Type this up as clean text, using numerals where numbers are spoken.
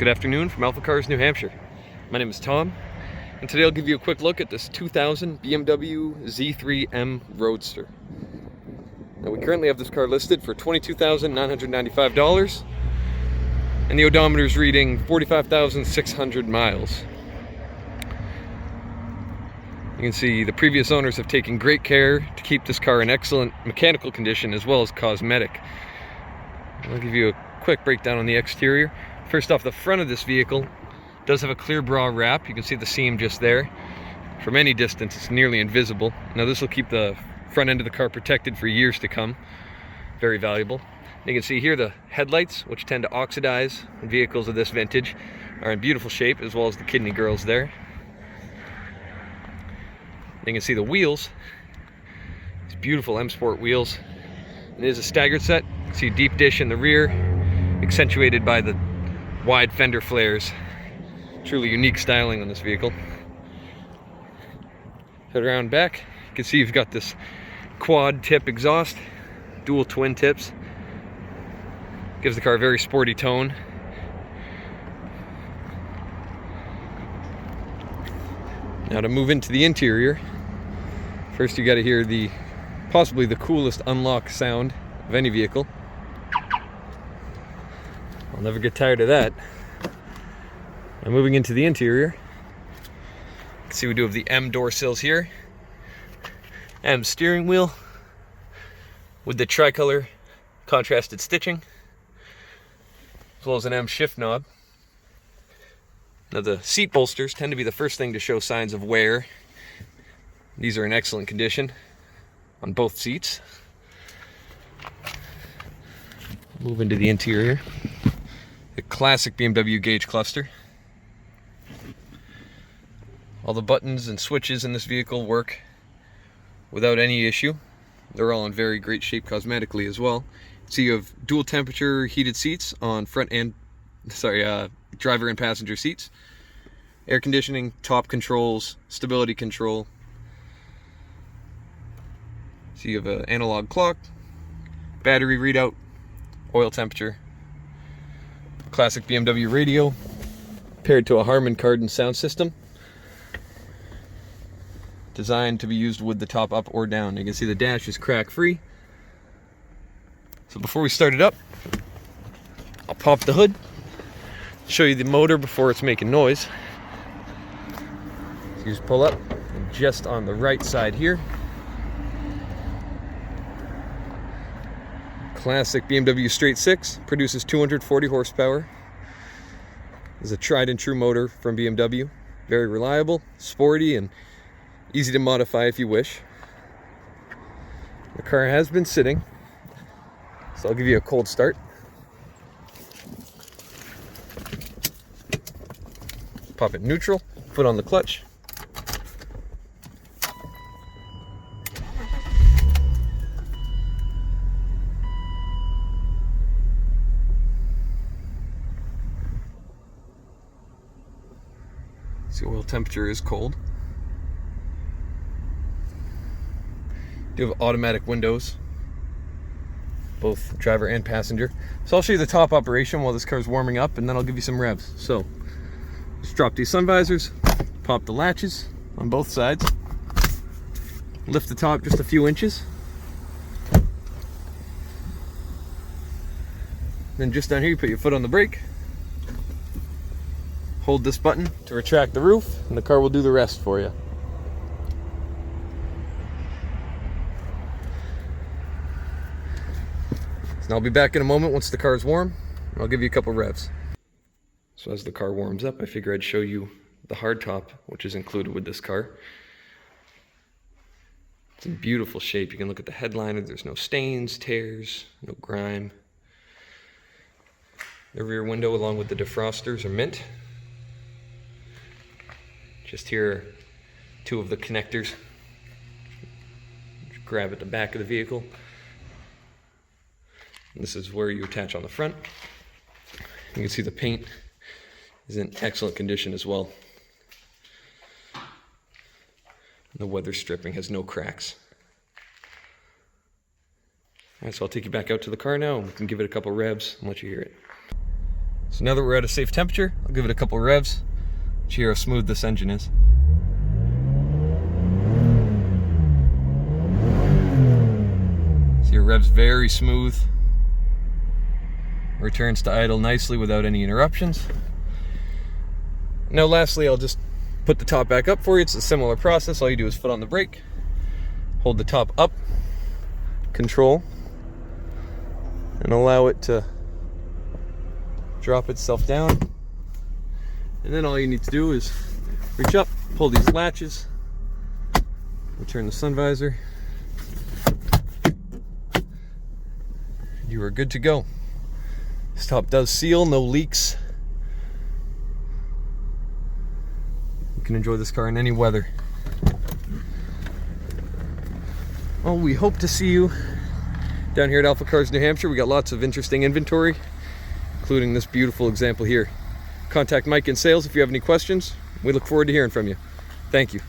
Good afternoon from AlphaCars, New Hampshire. My name is Tom, and today I'll give you a quick look at this 2000 BMW Z3 M Roadster. Now, we currently have this car listed for $22,995, and the odometer is reading 45,600 miles. You can see the previous owners have taken great care to keep this car in excellent mechanical condition as well as cosmetic. I'll give you a quick breakdown on the exterior. First off, the front of this vehicle does have a clear bra wrap. You can see the seam just there. From any distance, it's nearly invisible. Now, this will keep the front end of the car protected for years to come. Very valuable. You can see here the headlights, which tend to oxidize in vehicles of this vintage, are in beautiful shape, as well as the kidney grills there. You can see the wheels. These beautiful M Sport wheels. It is a staggered set. You can see a deep dish in the rear, accentuated by the wide fender flares. Truly unique styling on this vehicle. Head around back. You can see you've got this quad tip exhaust, dual twin tips. Gives the car a very sporty tone. Now, to move into the interior, first you got to hear possibly the coolest unlock sound of any vehicle. I'll never get tired of that. Now, moving into the interior, you can see we do have the M door sills here, M steering wheel with the tricolor contrasted stitching, as well as an M shift knob. Now, the seat bolsters tend to be the first thing to show signs of wear. These are in excellent condition on both seats. Move into the interior. A classic BMW gauge cluster. All the buttons and switches in this vehicle work without any issue. They're all in very great shape cosmetically as well. So you have dual temperature heated seats on driver and passenger seats. Air conditioning, top controls, stability control. So you have an analog clock, battery readout, oil temperature, classic BMW radio paired to a Harman Kardon sound system, designed to be used with the top up or down. You can see the dash is crack free. So before we start it up, I'll pop the hood, show you the motor before it's making noise. So you just pull up, and just on the right side here, classic BMW straight six, produces 240 horsepower. Is a tried and true motor from BMW. Very reliable, sporty, and easy to modify if you wish. The car has been sitting, so I'll give you a cold start. Pop it neutral, foot on the clutch. See, oil temperature is cold. You have automatic windows, both driver and passenger. So I'll show you the top operation while this car is warming up, and then I'll give you some revs. So just drop these sun visors, pop the latches on both sides, lift the top just a few inches. Then just down here, you put your foot on the brake. Hold this button to retract the roof, and the car will do the rest for you. So I'll be back in a moment once the car is warm, and I'll give you a couple revs. So as the car warms up, I figure I'd show you the hardtop, which is included with this car. It's in beautiful shape. You can look at the headliner. There's no stains, tears, no grime. The rear window, along with the defrosters, are mint. Just here are two of the connectors. Just grab at the back of the vehicle. And this is where you attach on the front. You can see the paint is in excellent condition as well. The weather stripping has no cracks. All right, so I'll take you back out to the car now, and we can give it a couple revs and let you hear it. So now that we're at a safe temperature, I'll give it a couple revs to hear how smooth this engine is. See, your revs very smooth. Returns to idle nicely without any interruptions. Now lastly, I'll just put the top back up for you. It's a similar process. All you do is foot on the brake, hold the top up, control, and allow it to drop itself down. And then all you need to do is reach up, pull these latches, return the sun visor. You are good to go. This top does seal, no leaks. You can enjoy this car in any weather. Well, we hope to see you down here at AlphaCars, New Hampshire. We got lots of interesting inventory, including this beautiful example here. Contact Mike in sales if you have any questions. We look forward to hearing from you. Thank you.